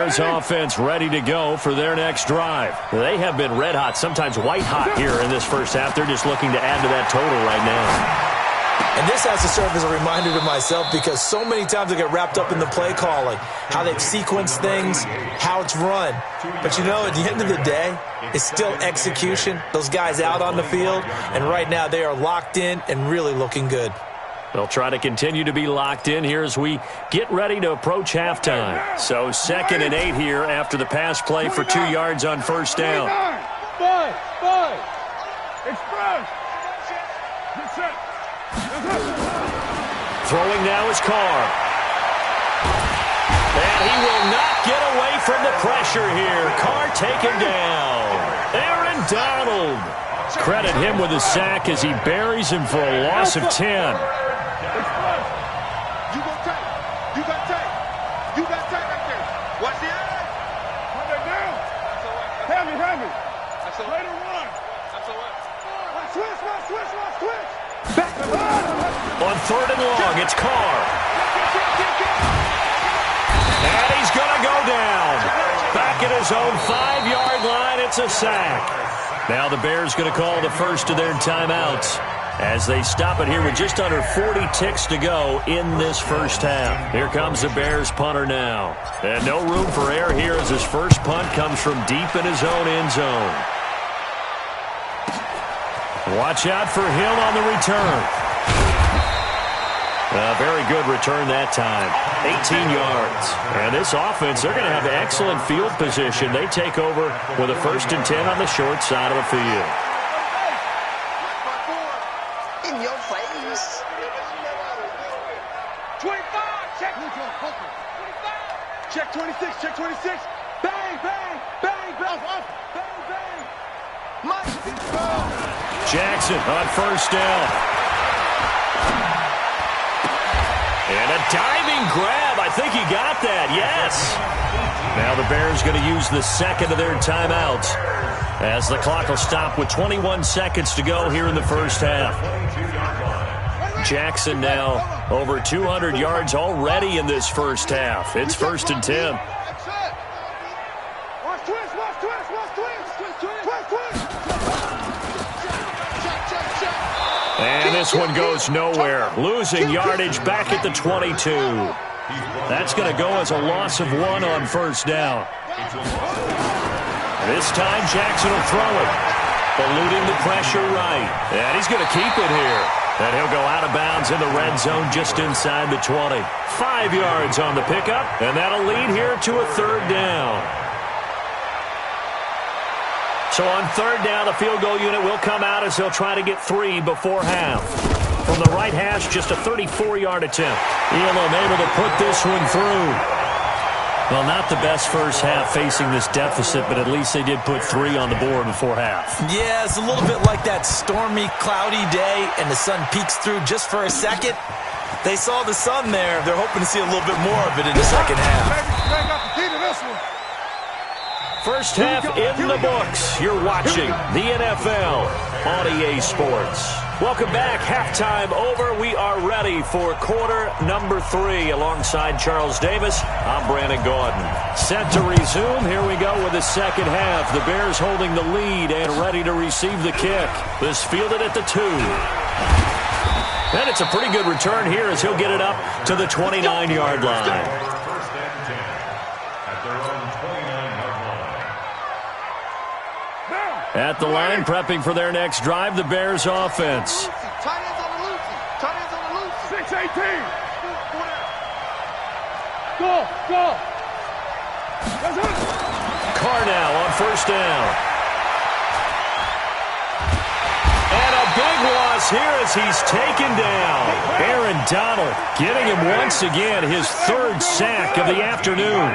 Bears offense ready to go for their next drive. They have been red hot, sometimes white hot here in this first half. They're just looking to add to that total right now. And this has to serve as a reminder to myself because so many times I get wrapped up in the play calling, how they've sequenced things, how it's run. But, you know, at the end of the day, it's still execution. Those guys out on the field, and right now they are locked in and really looking good. They'll try to continue to be locked in here as we get ready to approach halftime. So 2nd and 8 here after the pass play for 2 yards on first down. Five. Express. Get set. Throwing now is Carr. And he will not get away from the pressure here. Carr taken down. Aaron Donald. Credit him with a sack as he buries him for a loss of 10. You got tight right there. Watch the eye. Put that down. Heavy. That's a later run. That's a what? Switch. Back to on 3rd and long, it's Carr. And he's going to go down. Back at his own 5-yard line, it's a sack. Now the Bears going to call the first of their timeouts as they stop it here with just under 40 ticks to go in this first half. Here comes the Bears punter now. And no room for error here as his first punt comes from deep in his own end zone. Watch out for Hill on the return. A very good return that time. 18 yards. And this offense, they're going to have excellent field position. They take over with a 1st and 10 on the short side of the field. In your face. 25. Check. 25. Check 26. Bang. Jackson on first down. And a diving grab. I think he got that. Yes. Now the Bears going to use the second of their timeouts as the clock will stop with 21 seconds to go here in the first half. Jackson now over 200 yards already in this first half. It's 1st and 10. And this one goes nowhere. Losing yardage back at the 22. That's going to go as a loss of 1 on first down. This time Jackson will throw it. Eluding the pressure right. And he's going to keep it here. And he'll go out of bounds in the red zone just inside the 20. 5 yards on the pickup. And that'll lead here to a 3rd down. So on 3rd down, the field goal unit will come out as they'll try to get 3 before half. From the right hash, just a 34-yard attempt. Elam able to put this one through. Well, not the best first half facing this deficit, but at least they did put 3 on the board before half. Yeah, it's a little bit like that stormy, cloudy day, and the sun peeks through just for a second. They saw the sun there. They're hoping to see a little bit more of it in the second half. First half in the books. You're watching the NFL on EA Sports. Welcome back. Halftime over. We are ready for quarter number 3. Alongside Charles Davis, I'm Brandon Gordon. Set to resume. Here we go with the second half. The Bears holding the lead and ready to receive the kick. This fielded at the 2. And it's a pretty good return here as he'll get it up to the 29-yard line. At the line, prepping for their next drive, the Bears offense. 6-18. Go. Carr now on first down. And a big loss here as he's taken down. Aaron Donald getting him once again his 3rd sack of the afternoon.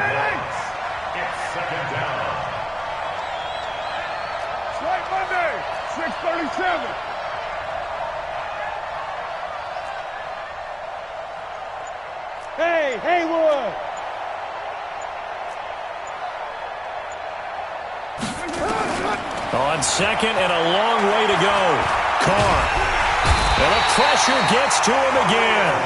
Hey, Haywood! On second and a long way to go. Carr. And the pressure gets to him again.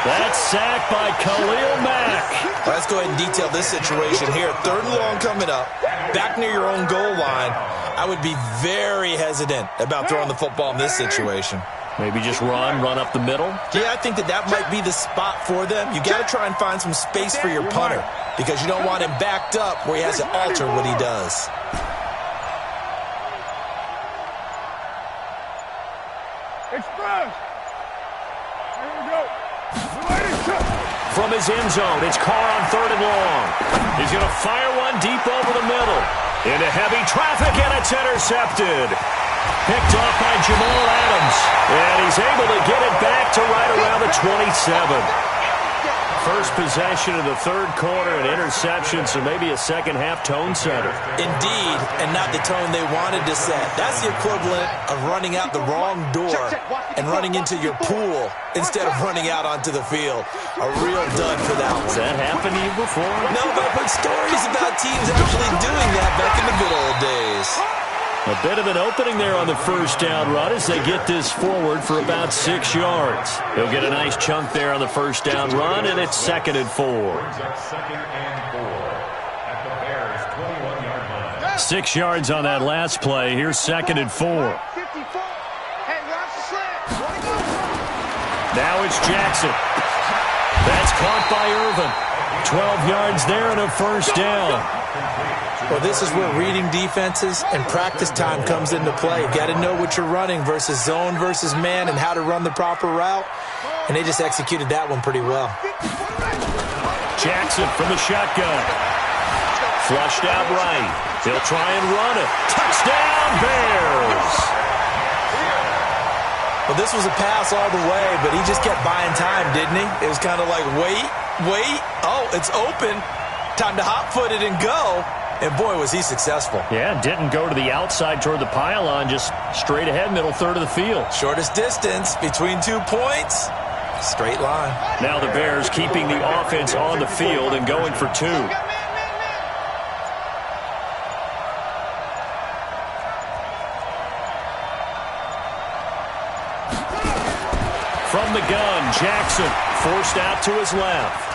That's sacked by Khalil Mack. Let's go ahead and detail this situation here. 3rd and long coming up, back near your own goal line. I would be very hesitant about throwing the football in this situation. Maybe just run up the middle. Yeah, I think that might be the spot for them. You got to try and find some space for your punter because you don't want him backed up where he has to alter what he does. Express. Here we go. From his end zone, it's Carr on 3rd and long. He's going to fire one deep over the middle. Into heavy traffic, and it's intercepted. Picked off by Jamal Adams. And he's able to get it back to right around the 27. First possession of the 3rd quarter, an interception, so maybe a second-half tone setter. Indeed, and not the tone they wanted to set. That's the equivalent of running out the wrong door and running into your pool instead of running out onto the field. A real dud for that one. Has that happened to you before? No, but I've heard stories about teams actually doing that back in the good old days. A bit of an opening there on the first down run as they get this forward for about 6 yards. He'll get a nice chunk there on the first down run, and it's 2nd and 4. 6 yards on that last play. Here's 2nd and 4. Now it's Jackson. That's caught by Irvin. 12 yards there and a first down. Well, this is where reading defenses and practice time comes into play. You've got to know what you're running versus zone versus man and how to run the proper route. And they just executed that one pretty well. Jackson from the shotgun. Flushed out right. He'll try and run it. Touchdown, Bears! Well, this was a pass all the way, but he just kept buying time, didn't he? It was kind of like, wait. Oh, it's open. Time to hot-foot it and go. And, boy, was he successful. Yeah, didn't go to the outside toward the pylon, just straight ahead, middle third of the field. Shortest distance between 2 points, straight line. Now the Bears keeping the offense on the field and going for 2. From the gun, Jackson forced out to his left.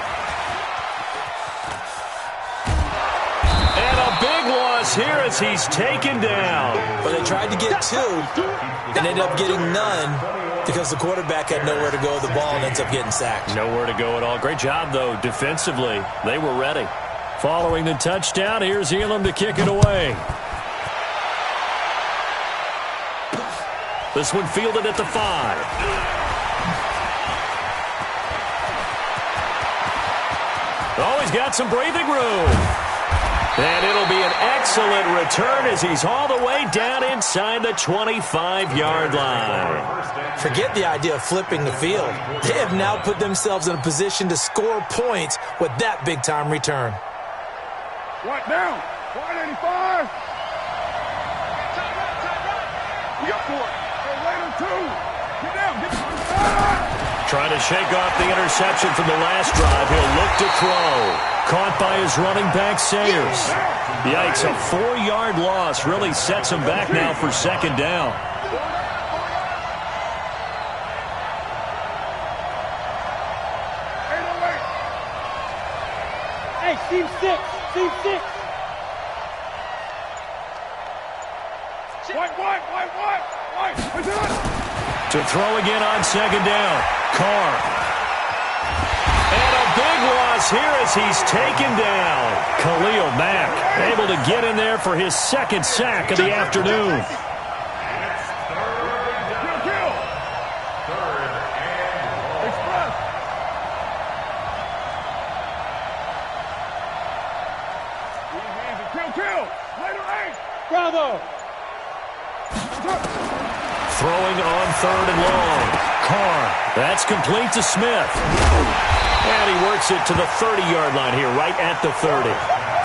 Big loss here as he's taken down. But they tried to get 2 and ended up getting none because the quarterback had nowhere to go with the ball and ends up getting sacked. Nowhere to go at all. Great job, though, defensively. They were ready. Following the touchdown, here's Elam to kick it away. This one fielded at the 5. Oh, he's got some breathing room. And it'll be an excellent return as he's all the way down inside the 25-yard line. Forget the idea of flipping the field. They have now put themselves in a position to score points with that big-time return. Right down. 185. We got 4. Hey, later 2. Get down. Get down. Trying to shake off the interception from the last drive. He'll look to throw. Caught by his running back, Sayers. Yikes, a 4-yard loss really sets him back now for 2nd down. Hey, Steve 6. Steve 6. White. To throw again on 2nd down. Carr. And a big loss here as he's taken down. Khalil Mack able to get in there for his 2nd sack of the afternoon. Bravo. Throwing on 3rd and long. Carr. That's complete to Smith. And he works it to the 30-yard line here, right at the 30.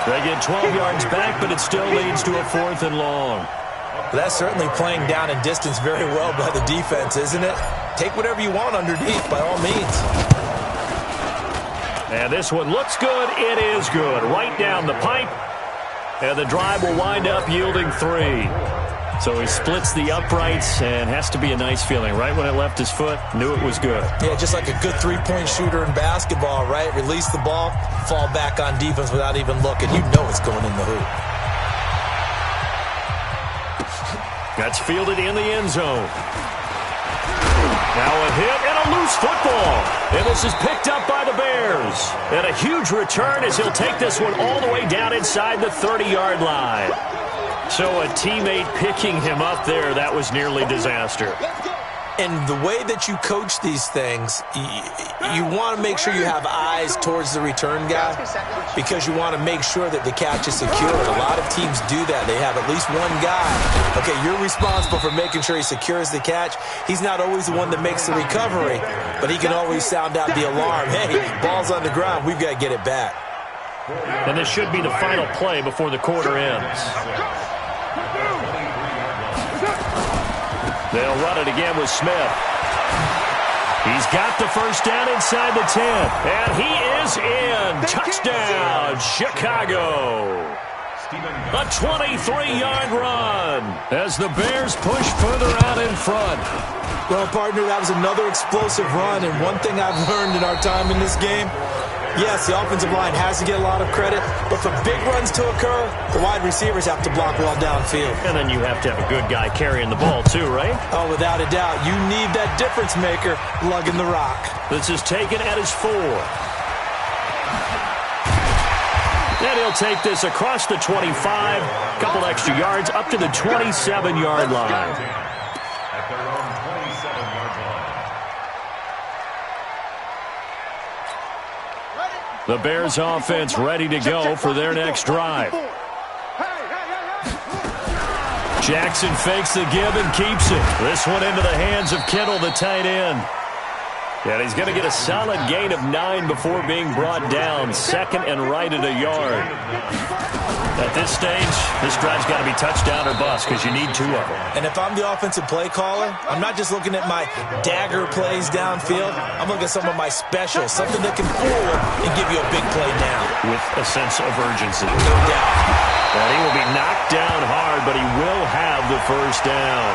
They get 12 yards back, but it still leads to a 4th and long. That's certainly playing down and distance very well by the defense, isn't it? Take whatever you want underneath, by all means. And this one looks good. It is good. Right down the pipe. And the drive will wind up yielding 3. So he splits the uprights and has to be a nice feeling. Right when it left his foot, knew it was good. Yeah, just like a good three-point shooter in basketball, right? Release the ball, fall back on defense without even looking. You know it's going in the hoop. That's fielded in the end zone. Now a hit and a loose football. And this is picked up by the Bears. And a huge return as he'll take this one all the way down inside the 30-yard line. So a teammate picking him up there, that was nearly disaster. And the way that you coach these things, you want to make sure you have eyes towards the return guy because you want to make sure that the catch is secure. A lot of teams do that. They have at least one guy. Okay, you're responsible for making sure he secures the catch. He's not always the one that makes the recovery, but he can always sound out the alarm. Hey, ball's on the ground. We've got to get it back. And this should be the final play before the quarter ends. They'll run it again with Smith. He's got the first down inside the 10. And he is in. Touchdown, Chicago. A 23-yard run as the Bears push further out in front. Well, partner, that was another explosive run. And one thing I've learned in our time in this game, yes, the offensive line has to get a lot of credit, but for big runs to occur, the wide receivers have to block well downfield. And then you have to have a good guy carrying the ball too, right? Oh, without a doubt. You need that difference maker lugging the rock. This is taken at his 4. And he'll take this across the 25, a couple extra yards, up to the 27-yard line. The Bears offense ready to go for their next drive. Jackson fakes the give and keeps it. This one into the hands of Kittle, the tight end. And he's going to get a solid gain of 9 before being brought down. Second and right at a yard. At this stage, this drive's got to be touchdown or bust because you need 2 of them. And if I'm the offensive play caller, I'm not just looking at my dagger plays downfield. I'm looking at some of my specials, something that can fool and give you a big play now. With a sense of urgency. No doubt. And he will be knocked down hard, but he will have the first down.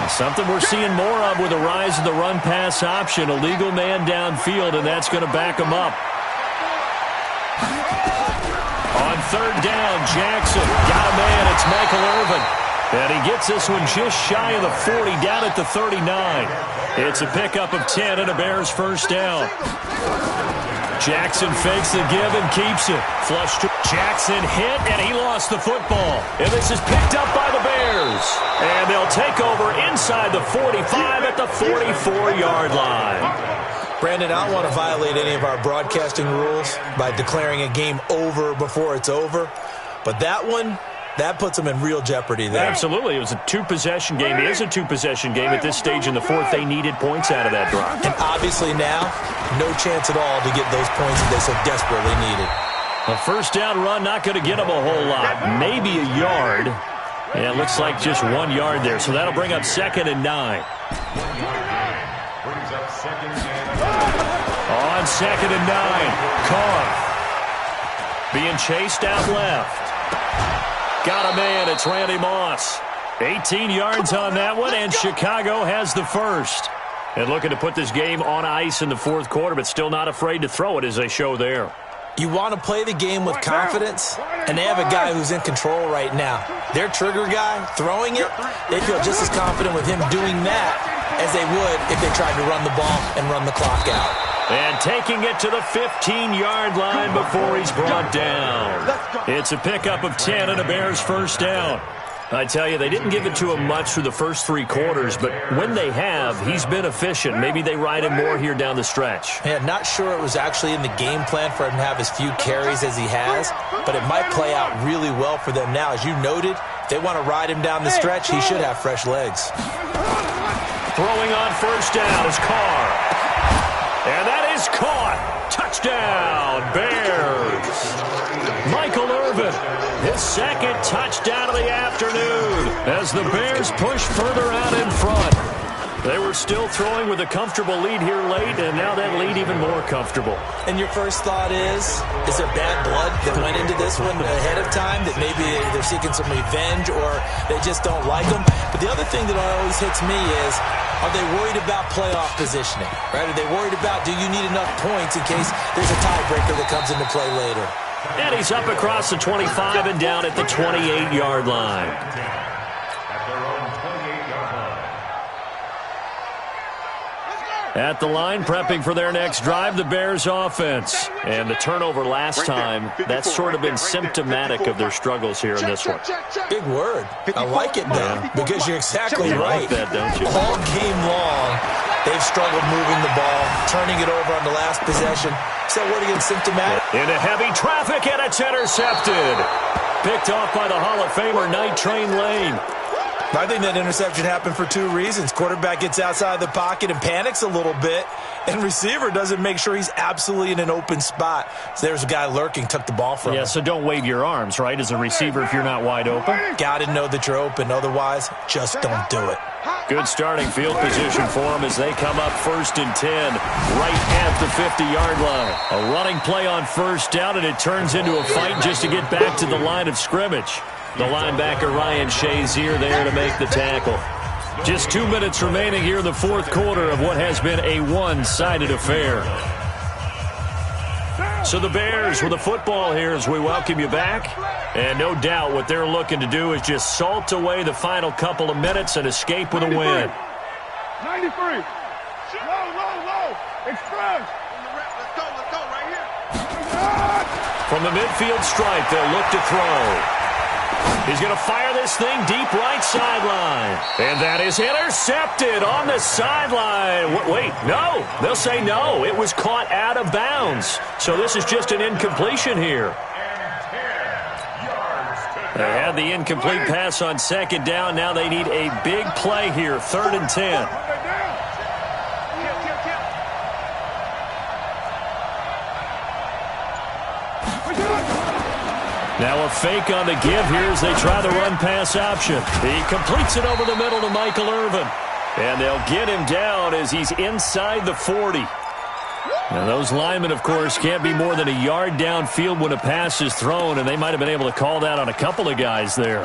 Something we're seeing more of with the rise of the run-pass option. A legal man downfield, and that's going to back him up. On third down, Jackson got a man. It's Michael Irvin. And he gets this one just shy of the 40, down at the 39. It's a pickup of 10 and a Bears first down. Jackson fakes the give and keeps it. Flush to Jackson hit, and he lost the football. And this is picked up by the Bears. And they'll take over inside the 45 at the 44-yard line. Brandon, I don't want to violate any of our broadcasting rules by declaring a game over before it's over. But that one, that puts them in real jeopardy there. Absolutely. It was a 2-possession game. It is a 2-possession game. At this stage in the fourth, they needed points out of that drive. And obviously now, no chance at all to get those points that they so desperately needed. A first down run, not going to get them a whole lot. Maybe a yard. Yeah, it looks like just 1 yard there. So that'll bring up 2nd and 9. On 2nd and 9, Carr being chased out left. Got a man. It's Randy Moss. 18 yards on that one, and Chicago has the first. And looking to put this game on ice in the fourth quarter, but still not afraid to throw it as they show there. You want to play the game with confidence, and they have a guy who's in control right now. Their trigger guy, throwing it, they feel just as confident with him doing that as they would if they tried to run the ball and run the clock out. And taking it to the 15-yard line before he's brought down. It's a pickup of 10 and a Bears first down. I tell you, they didn't give it to him much through the first 3 quarters, but when they have, he's been efficient. Maybe they ride him more here down the stretch. Yeah, not sure it was actually in the game plan for him to have as few carries as he has, but it might play out really well for them now. As you noted, if they want to ride him down the stretch, he should have fresh legs. Throwing on first down is Carr. And that is caught. Touchdown, Bears. Michael Irvin, his 2nd touchdown of the afternoon as the Bears push further out in front. They were still throwing with a comfortable lead here late, and now that lead even more comfortable. And your first thought is there bad blood that went into this one ahead of time, that maybe they're seeking some revenge or they just don't like them? But the other thing that always hits me is, are they worried about playoff positioning? Right? Are they worried about, do you need enough points in case there's a tiebreaker that comes into play later? And he's up across the 25 and down at the 28-yard line. At the line, prepping for their next drive, the Bears offense. And the turnover last time, that's sort of been symptomatic of their struggles here in this one. Big word. I like it now, because you're exactly right. You like that, don't you? All game long, they've struggled moving the ball, turning it over on the last possession. Is that word again, symptomatic? Into heavy traffic, and it's intercepted. Picked off by the Hall of Famer, Night Train Lane. I think that interception happened for two reasons. Quarterback gets outside the pocket and panics a little bit, and receiver doesn't make sure he's absolutely in an open spot. So there's a guy lurking, took the ball from him. Yeah, so don't wave your arms, right, as a receiver if you're not wide open? Got to know that you're open. Otherwise, just don't do it. Good starting field position for them as they come up 1st and 10, right at the 50-yard line. A running play on first down, and it turns into a fight just to get back to the line of scrimmage. The linebacker Ryan Shazier there to make the tackle. Just 2 minutes remaining here in the fourth quarter of what has been a one-sided affair. So the Bears with the football here as we welcome you back. And no doubt what they're looking to do is just salt away the final couple of minutes and escape with a win. 93. Low. Express. Let's go right here. From the midfield stripe, they'll look to throw. He's going to fire this thing deep right sideline. And that is intercepted on the sideline. Wait, no. They'll say no. It was caught out of bounds. So this is just an incompletion here. They had the incomplete pass on 2nd down. Now they need a big play here, 3rd and 10. Now a fake on the give here as they try the run-pass option. He completes it over the middle to Michael Irvin. And they'll get him down as he's inside the 40. Now those linemen, of course, can't be more than a yard downfield when a pass is thrown, and they might have been able to call that on a couple of guys there.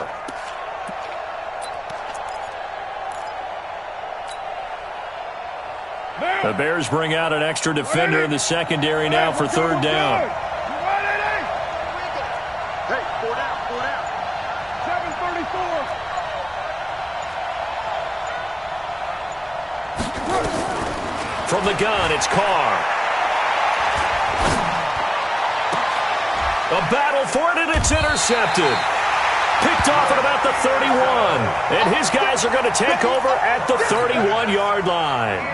The Bears bring out an extra defender in the secondary now for 3rd down. Hey, 4 down. 734. From the gun, it's Carr. A battle for it, and it's intercepted. Picked off at about the 31. And his guys are going to take over at the 31-yard line.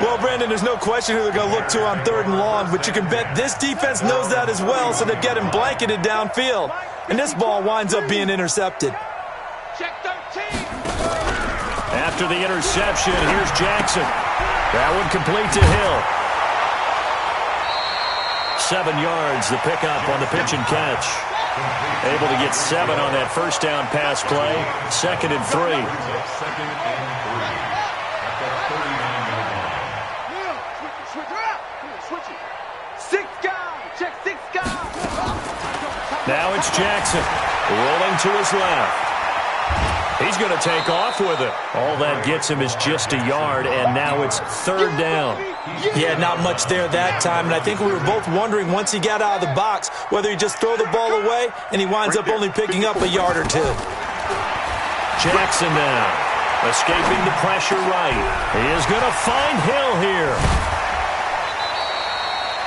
Well, Brandon, there's no question who they're going to look to on 3rd and long, but you can bet this defense knows that as well, so they're getting blanketed downfield. And this ball winds up being intercepted. Check 13. After the interception, here's Jackson. That one complete to Hill. 7 yards, the pickup on the pitch and catch. Able to get 7 on that first down pass play. 2nd and 3. Now it's Jackson, rolling to his left. He's going to take off with it. All that gets him is just a yard, and now it's 3rd down. Yeah, not much there that time, and I think we were both wondering once he got out of the box whether he just throw the ball away, and he winds up only picking up a yard or 2. Jackson now, escaping the pressure right. He is going to find Hill here.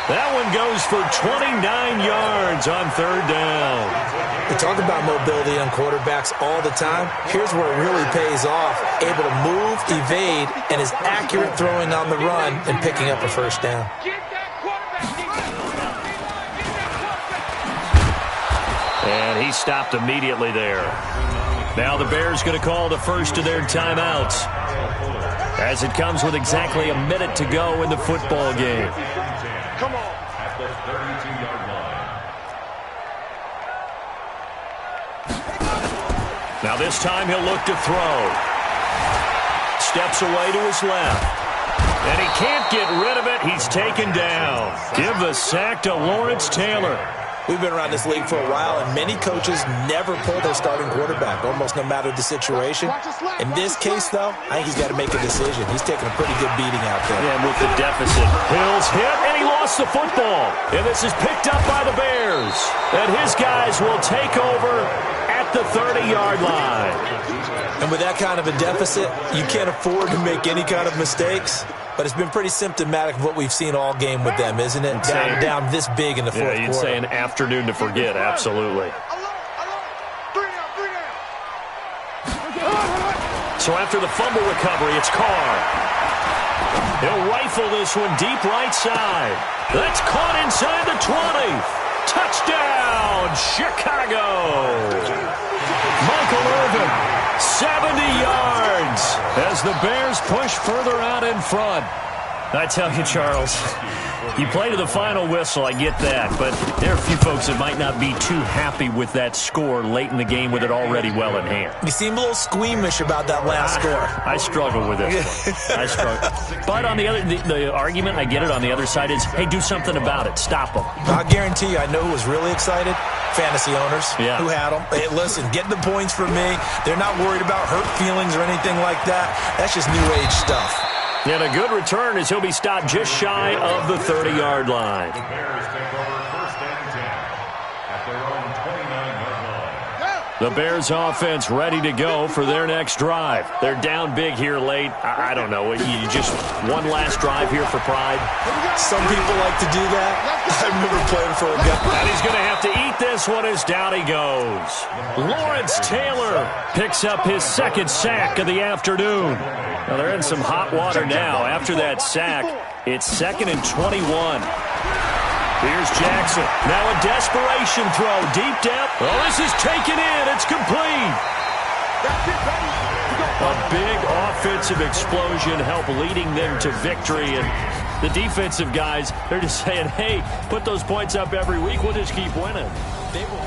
That one goes for 29 yards on 3rd down. We talk about mobility on quarterbacks all the time. Here's where it really pays off. Able to move, evade, and is accurate throwing on the run and picking up a 1st down. And he stopped immediately there. Now the Bears going to call the first of their timeouts as it comes with exactly a minute to go in the football game. Come on. At the 32-yard line. Now this time he'll look to throw. steps away to his left. And he can't get rid of it. He's taken down. Give the sack to Lawrence Taylor. We've been around this league for a while, and many coaches never pull their starting quarterback, almost no matter the situation. In this case, though, I think he's got to make a decision. He's taking a pretty good beating out there. Yeah, and with the deficit, Hill's hit, and he lost the football. And this is picked up by the Bears. And his guys will take over at the 30-yard line. And with that kind of a deficit, you can't afford to make any kind of mistakes. But it's been pretty symptomatic of what we've seen all game with them, isn't it? Down this big in the fourth quarter. Yeah, you'd say an afternoon to forget, absolutely. So after the fumble recovery, it's Carr. He'll rifle this one deep right side. That's caught inside the 20. Touchdown, Chicago. Michael Irvin. 70 yards as the Bears push further out in front. I tell you, Charles, you play to the final whistle, I get that, but there are a few folks that might not be too happy with that score late in the game with it already well in hand. You seem a little squeamish about that last score. I struggle with this one. I struggle. But on the other, the argument, I get it, on the other side is, hey, do something about it. Stop them. I guarantee you, I know who was really excited. Fantasy owners who had them. Hey, listen, get the points from me. They're not worried about hurt feelings or anything like that. That's just new age stuff. And a good return as he'll be stopped just shy of the 30-yard line. The Bears take over first and 10 at their own 29-yard line. The Bears offense ready to go for their next drive. They're down big here late. I don't know. You just one last drive here for pride. Some people like to do that. I remember playing for a guy. And he's going to have to eat this one as down he goes. Lawrence Taylor picks up his second sack of the afternoon. Now they're in some hot water now. After that sack, it's 2nd and 21. Here's Jackson. Now a desperation throw. Deep down. Well, this is taken in. It's complete. A big offensive explosion helped leading them to victory. And the defensive guys, they're just saying, hey, put those points up every week. We'll just keep winning. They will